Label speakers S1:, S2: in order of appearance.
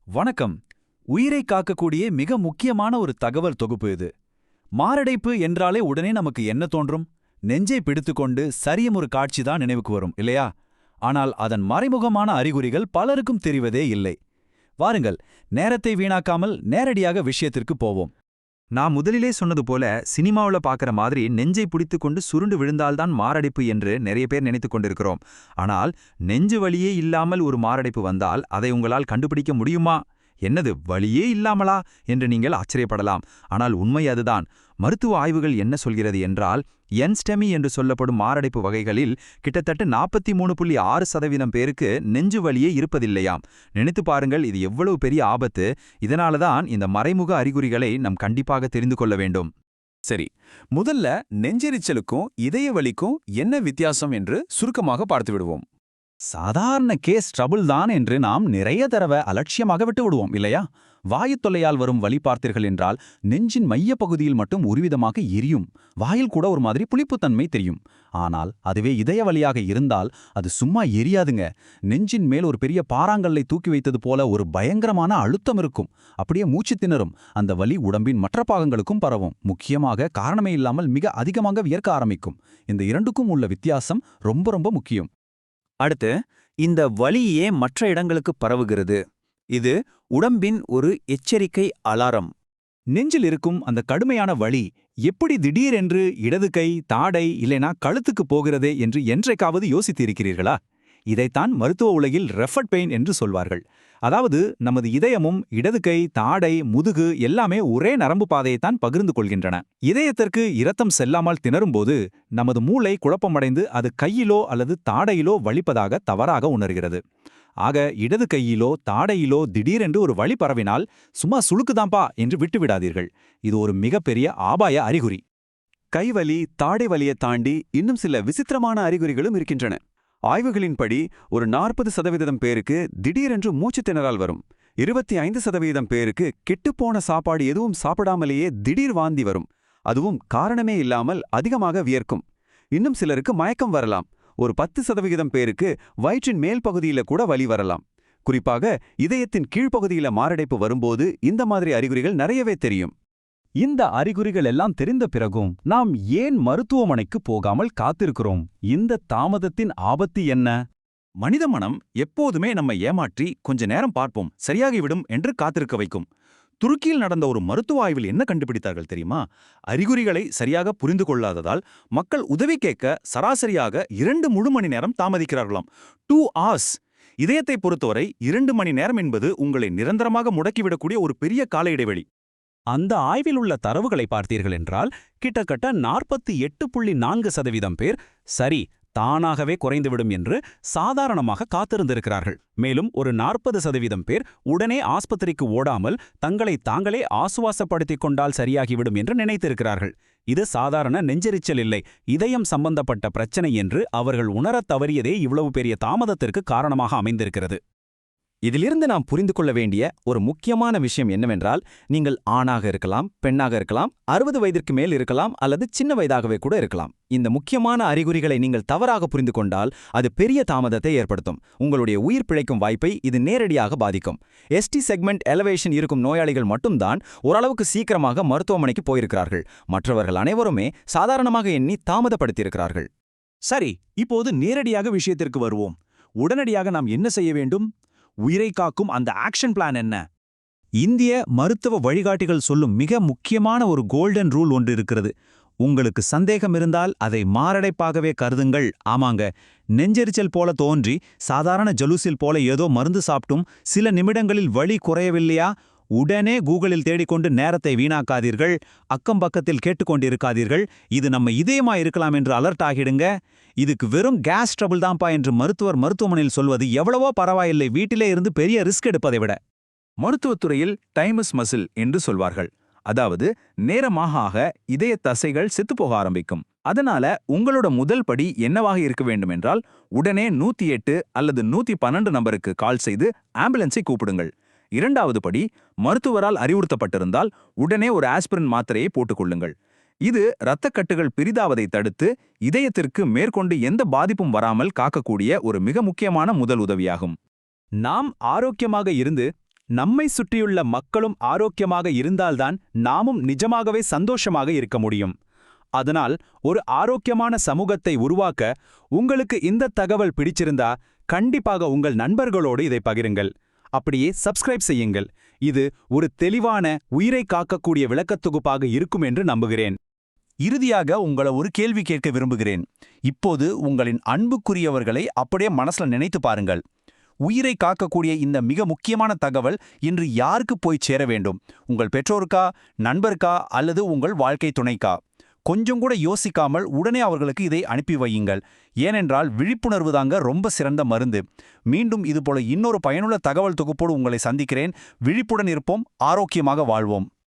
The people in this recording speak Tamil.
S1: வணக்கம். உயிரை காக்கக்கூடிய மிக முக்கியமான ஒரு தகவல் தொகுப்பு இது. மாரடைப்பு என்றாலே உடனே நமக்கு என்ன தோன்றும்? நெஞ்சை பிடித்துக்கொண்டு சரியும் ஒரு காட்சி தான் நினைவுக்கு வரும், இல்லையா? ஆனால் அதன் மறைமுகமான அறிகுறிகள் பலருக்கும் தெரிவதே இல்லை. வாருங்கள், நேரத்தை வீணாக்காமல் நேரடியாக விஷயத்திற்கு போவோம்.
S2: நான் முதலிலே சொன்னது போல சினிமாவுல பார்க்குற மாதிரி நெஞ்சை பிடித்து கொண்டு சுருண்டு விழுந்தால்தான் மாரடைப்பு என்று நிறைய பேர் நினைத்து கொண்டிருக்கிறோம். ஆனால் நெஞ்சு வலியே இல்லாமல் ஒரு மாரடைப்பு வந்தால் அதை உங்களால் கண்டுபிடிக்க முடியுமா? என்னது, வலியே இல்லாமலா என்று நீங்கள் ஆச்சரியப்படலாம். ஆனால் உண்மை அதுதான். மருத்துவ ஆய்வுகள் என்ன சொல்கிறது என்றால், என்ஸ்டெமி என்று சொல்லப்படும் மாரடைப்பு வகைகளில் கிட்டத்தட்ட 43.6% பேருக்கு நெஞ்சு வலியே இருப்பதில்லையாம். நினைத்து பாருங்கள், இது எவ்வளவு பெரிய ஆபத்து. இதனாலதான் இந்த மறைமுக அறிகுறிகளை நாம் கண்டிப்பாக தெரிந்து கொள்ள வேண்டும்.
S1: சரி, முதல்ல நெஞ்செரிச்சலுக்கும் இதய வலிக்கும் என்ன வித்தியாசம் என்று சுருக்கமாக பார்த்து விடுவோம். சாதாரண கேஸ் ட்ரபிள் தான் என்று நாம் நிறைய தடவை அலட்சியமாக விட்டு விடுவோம், இல்லையா? வாயுத் தொல்லையால் வரும் வலி பார்த்தீர்கள் என்றால் நெஞ்சின் மையப்பகுதியில் மட்டும் ஒருவிதமாக எரியும். வாயில் கூட ஒரு மாதிரி புளிப்புத்தன்மை தெரியும். ஆனால் அதுவே இதய வலியாக இருந்தால் அது சும்மா எரியாதுங்க. நெஞ்சின் மேல் ஒரு பெரிய பாறாங்கல்லை தூக்கி வைத்தது போல ஒரு பயங்கரமான அழுத்தம் இருக்கும். அப்படியே மூச்சு திணறும். அந்த வலி உடம்பின் மற்ற பாகங்களுக்கும் பரவும். முக்கியமாக காரணமே இல்லாமல் மிக அதிகமாக வியர்க்க ஆரம்பிக்கும். இந்த இரண்டுக்கும் உள்ள வித்தியாசம் ரொம்ப ரொம்ப முக்கியம்.
S3: அடுத்து, இந்த வலி ஏன் மற்ற இடங்களுக்கு பரவுகிறது? இது உடம்பின் ஒரு எச்சரிக்கை அலாரம்.
S1: நெஞ்சில் இருக்கும் அந்த கடுமையான வலி எப்படி திடீரென்று இடது கை, தாடை இல்லைனா கழுத்துக்கு போகிறதே என்று என்றைக்காவது யோசித்திருக்கிறீர்களா? இதைத்தான் மருத்துவ உலகில் ரெஃபர்ட் பெயின் என்று சொல்வார்கள். அதாவது நமது இதயமும் இடது கை, தாடை, முதுகு எல்லாமே ஒரே நரம்பு பாதையைத்தான் பகிர்ந்து கொள்கின்றன. இதயத்திற்கு இரத்தம் செல்லாமல் திணறும்போது நமது மூளை குழப்பமடைந்து அது கையிலோ அல்லது தாடையிலோ வலிப்பதாக தவறாக உணர்கிறது. ஆக இடது கையிலோ தாடையிலோ திடீரென்று ஒரு வலி பரவினால் சும்மா சுளுக்குதாம்பா என்று விட்டுவிடாதீர்கள். இது ஒரு மிகப்பெரிய ஆபாய அறிகுறி.
S4: கைவலி, தாடை வலியை தாண்டி இன்னும் சில விசித்திரமான அறிகுறிகளும் இருக்கின்றன. ஆய்வுகளின்படி ஒரு 40% பேருக்கு திடீரென்று மூச்சு திணறல் வரும். 25% பேருக்கு கெட்டுப்போன சாப்பாடு எதுவும் சாப்பிடாமலேயே திடீர் வாந்தி வரும். அதுவும் காரணமே இல்லாமல் அதிகமாக வியர்க்கும். இன்னும் சிலருக்கு மயக்கம் வரலாம். ஒரு 10% பேருக்கு வயிற்றின் மேல் பகுதியில கூட வலி வரலாம். குறிப்பாக இதயத்தின் கீழ்ப்பகுதியில மாரடைப்பு வரும்போது இந்த மாதிரி அறிகுறிகள் நிறையவே தெரியும்.
S1: இந்த அறிகுறிகள் எல்லாம் தெரிந்த பிறகும் நாம் ஏன் மருத்துவமனைக்கு போகாமல் காத்திருக்கிறோம்? இந்த தாமதத்தின் ஆபத்து என்ன?
S3: மனித மனம் எப்போதுமே நம்ம ஏமாற்றி கொஞ்ச நேரம் பார்ப்போம், சரியாகிவிடும் என்று காத்திருக்க வைக்கும். துருக்கியில் நடந்த ஒரு மருத்துவ ஆய்வில் என்ன கண்டுபிடித்தார்கள் தெரியுமா? அறிகுறிகளை சரியாக புரிந்து கொள்ளாததால் மக்கள் உதவி கேட்க சராசரியாக 2 முழு மணி நேரம் தாமதிக்கிறார்களாம். 2 hours. இதயத்தை பொறுத்தவரை 2 மணி நேரம் என்பது உங்களை நிரந்தரமாக முடக்கிவிடக்கூடிய ஒரு பெரிய கால இடைவெளி.
S1: அந்த ஆய்வில் உள்ள தரவுகளை பார்த்தீர்கள் என்றால் கிட்டத்தட்ட 48.4% பேர் சரி தானாகவே குறைந்துவிடும் என்று சாதாரணமாக காத்திருந்திருக்கிறார்கள். மேலும் ஒரு 40% பேர் உடனே ஆஸ்பத்திரிக்கு ஓடாமல் தங்களை தாங்களே ஆசுவாசப்படுத்திக் கொண்டால் சரியாகிவிடும் என்று நினைத்திருக்கிறார்கள். இது சாதாரண நெஞ்செரிச்சல் இல்லை, இதயம் சம்பந்தப்பட்ட பிரச்சனை என்று அவர்கள் உணரத் தவறியதே இவ்வளவு பெரிய தாமதத்திற்கு காரணமாக அமைந்திருக்கிறது.
S4: இதிலிருந்து நாம் புரிந்து கொள்ள வேண்டிய ஒரு முக்கியமான விஷயம் என்னவென்றால், நீங்கள் ஆணாக இருக்கலாம், பெண்ணாக இருக்கலாம், 60 வயதிற்கு மேல் இருக்கலாம் அல்லது சின்ன வயதாகவே கூட இருக்கலாம். இந்த முக்கியமான அறிகுறிகளை நீங்கள் தவறாக புரிந்து கொண்டால் அது பெரிய தாமதத்தை ஏற்படுத்தும். உங்களுடைய உயிர் பிழைக்கும் வாய்ப்பை இது நேரடியாக பாதிக்கும். ST செக்மெண்ட் எலவேஷன் இருக்கும் நோயாளிகள் மட்டும்தான் ஓரளவுக்கு சீக்கிரமாக மருத்துவமனைக்கு போயிருக்கிறார்கள். மற்றவர்கள் அனைவருமே சாதாரணமாக எண்ணி தாமதப்படுத்தியிருக்கிறார்கள்.
S3: சரி, இப்போது நேரடியாக விஷயத்திற்கு வருவோம். உடனடியாக நாம் என்ன செய்ய வேண்டும்? உயிரை காக்கும் அந்த ஆக்ஷன் பிளான் என்ன?
S1: இந்திய மருத்துவ வழிகாட்டிகள் சொல்லும் மிக முக்கியமான ஒரு கோல்டன் ரூல் ஒன்று இருக்கிறது. உங்களுக்கு சந்தேகம் இருந்தால் அதை மாரடைப்பாகவே கருதுங்கள். ஆமாங்க, நெஞ்செரிச்சல் போல தோன்றி சாதாரண ஜலூசில் போல ஏதோ மருந்து சாப்பிட்டும் சில நிமிடங்களில் வலி குறையவில்லையா? உடனே கூகுளில் தேடிக்கொண்டு நேரத்தை வீணாக்காதீர்கள். அக்கம் பக்கத்தில் கேட்டுக்கொண்டிருக்காதீர்கள். இது நம்ம இதயமா இருக்கலாம் என்று அலர்ட் ஆகிடுங்க. இதுக்கு வெறும் கேஸ் ட்ரபிள் தான்ப்பா என்று மருத்துவர் மருத்துவமனையில் சொல்வது எவ்வளவோ பரவாயில்லை, வீட்டிலே இருந்து பெரிய ரிஸ்க் எடுப்பதை விட.
S3: மருத்துவத்துறையில் டைம் இஸ் மசில் என்று சொல்வார்கள். அதாவது நேரமாக ஆக இதய தசைகள் செத்துப்போக ஆரம்பிக்கும். அதனால உங்களோட முதல் படி என்னவாக இருக்க வேண்டும் என்றால், உடனே 108 அல்லது 112 நம்பருக்கு கால் செய்து ஆம்புலன்ஸை கூப்பிடுங்கள். இரண்டாவது படி, மருத்துவரால் அறிவுறுத்தப்பட்டிருந்தால் உடனே ஒரு ஆஸ்பிரின் மாத்திரையை போட்டுக்கொள்ளுங்கள். இது இரத்தக்கட்டுகள் பிரிதாவதை தடுத்து இதயத்திற்கு மேற்கொண்டு எந்த பாதிப்பும் வராமல் காக்கக்கூடிய ஒரு மிக முக்கியமான முதல் உதவியாகும்.
S1: நாம் ஆரோக்கியமாக இருந்து நம்மை சுற்றியுள்ள மக்களும் ஆரோக்கியமாக இருந்தால்தான் நாமும் நிஜமாகவே சந்தோஷமாக இருக்க முடியும். அதனால் ஒரு ஆரோக்கியமான சமூகத்தை உருவாக்க உங்களுக்கு இந்த தகவல் பிடிச்சிருந்தா கண்டிப்பாக உங்கள் நண்பர்களோடு இதை பகிருங்கள். அப்படியே சப்ஸ்கிரைப் செய்யுங்கள். இது ஒரு தெளிவான, உயிரை காக்கக்கூடிய விளக்கத் தொகுப்பாக இருக்கும் என்று நம்புகிறேன். இறுதியாக உங்களை ஒரு கேள்வி கேட்க விரும்புகிறேன். இப்போது உங்களின் அன்புக்குரியவர்களை அப்படியே மனசுல நினைத்து பாருங்கள். உயிரை காக்கக்கூடிய இந்த மிக முக்கியமான தகவல் இன்று யாருக்கு போய் சேர வேண்டும்? உங்கள் பெற்றோருக்கா, நண்பருக்கா, அல்லது உங்கள் வாழ்க்கை துணைக்கா? கொஞ்சம் கூட யோசிக்காமல் உடனே அவர்களுக்கு இதை அனுப்பி வையுங்கள். ஏனென்றால் விழிப்புணர்வு தாங்க ரொம்ப சிறந்த மருந்து. மீண்டும் இதுபோல இன்னொரு பயனுள்ள தகவல் தொகுப்போடு உங்களை சந்திக்கிறேன். விழிப்புடன் இருப்போம், ஆரோக்கியமாக வாழ்வோம்.